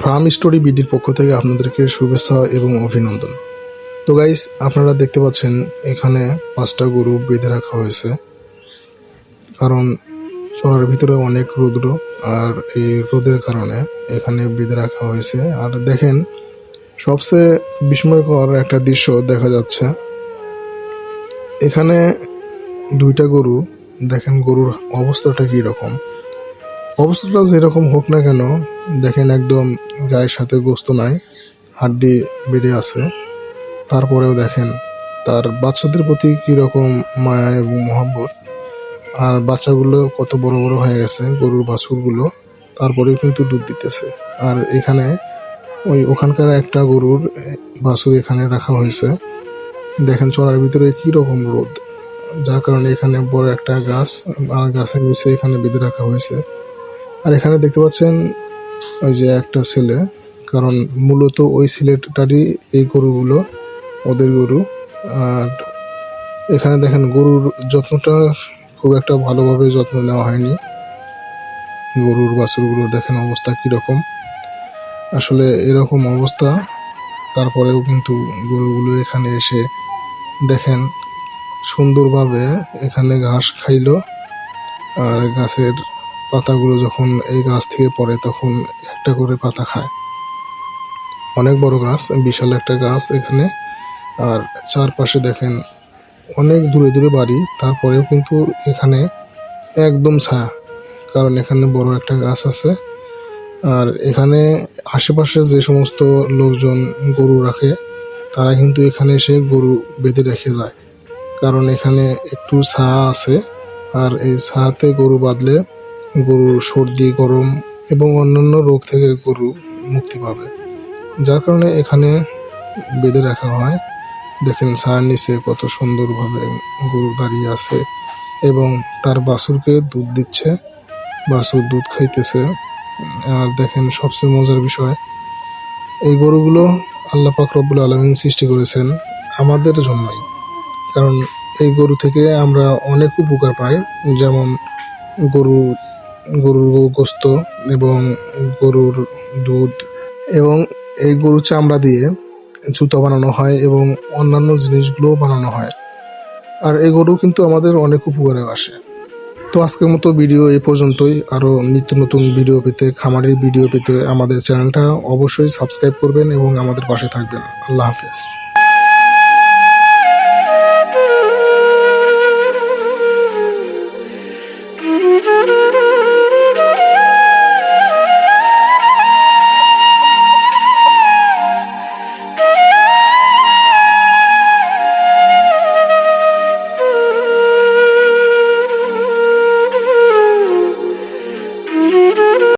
Farm story বিডির পক্ষ থেকে আপনাদেরকে শুভেচ্ছা এবং অভিনন্দন। তো গাইস, আপনারা দেখতে পাচ্ছেন এখানে 5টা গরু বেঁধে রাখা হয়েছে, কারণ চড়ার ভিতরে অনেক রৌদ্র, আর এই রোদের কারণে এখানে বেঁধে রাখা হয়েছে। আর দেখেন, সবচেয়ে বিস্ময়কর একটা দৃশ্য দেখা যাচ্ছে। এখানে 2টা গরু, দেখেন গরুর অবস্থাটা কি রকম। অবস্থাটা যেরকম হোক না কেন, দেখেন একদম গায়ের সাথে গোস্ত নাই, হাড্ডি বেড়ে আছে। তারপরেও দেখেন তার বাচ্চাদের প্রতি কিরকম মায়া এবং মহব্বত। আর বাচ্চাগুলো কত বড় বড় হয়ে গেছে, গরুর বাছুরগুলো, তারপরেও কিন্তু দুধ দিতেছে। আর এখানে ওখানকার একটা গরুর বাছুর এখানে রাখা হয়েছে। দেখেন চড়ার ভিতরে কি রকম রোদ, যার কারণে এখানে বড় একটা গাছ, আর গাছের নিচে এখানে বেঁধে রাখা হয়েছে। আর এখানে দেখতে পাচ্ছেন ওই যে একটা ছেলে, কারণ মূলত ওই ছেলেটারই এই গরুগুলো ওদের গরু। আর এখানে দেখেন গরুর যত্নটা খুব একটা ভালোভাবে যত্ন নেওয়া হয়নি। গরুর বাছুরগুলো দেখেন অবস্থা কিরকম, আসলে এরকম অবস্থা। তারপরেও কিন্তু গরুগুলো এখানে এসে দেখেন সুন্দরভাবে এখানে ঘাস খাইলো। আর গাছের পাতাগুলো যখন এই গাছ থেকে পড়ে তখন একটা করে পাতা খায়। অনেক বড় গাছ, বিশাল একটা গাছ এখানে। আর চারপাশে দেখেন অনেক দূরে দূরে বাড়ি, তারপরেও কিন্তু এখানে একদম ছায়া, কারণ এখানে বড় একটা গাছ আছে। আর এখানে আশেপাশে যে সমস্ত লোকজন গরু রাখে, তারা কিন্তু এখানে এসে গরু বেঁধে রেখে যায়, কারণ এখানে একটু ছায়া আছে। আর এই ছায়াতে গরু বাঁধলে গরুর সর্দি, গরম এবং অন্যান্য রোগ থেকে গরু মুক্তি পাবে, যার কারণে এখানে বেঁধে রাখা হয়। দেখেন ছায়ার নিচে কত সুন্দরভাবে গরু দাঁড়িয়ে আছে এবং তার বাছুরকে দুধ দিচ্ছে, বাছুর দুধ খাইতেছে। আর দেখেন সবচেয়ে মজার বিষয়, এই গরুগুলো আল্লাহ পাক রব্বুল আলামিন সৃষ্টি করেছেন আমাদের জন্যই, কারণ এই গরু থেকে আমরা অনেক উপকার পাই, যেমন গরুর গোস্ত এবং গরুর দুধ, এবং এই গরুর চামড়া দিয়ে জুতা বানানো হয় এবং অন্যান্য জিনিসগুলো বানানো হয়। আর এই গরু কিন্তু আমাদের অনেক উপকারে আসে। তো আজকের মতো ভিডিও এই পর্যন্তই। আরও নিত্য নতুন ভিডিও পেতে, খামারের ভিডিও পেতে আমাদের চ্যানেলটা অবশ্যই সাবস্ক্রাইব করবেন এবং আমাদের পাশে থাকবেন। আল্লাহ হাফেজ।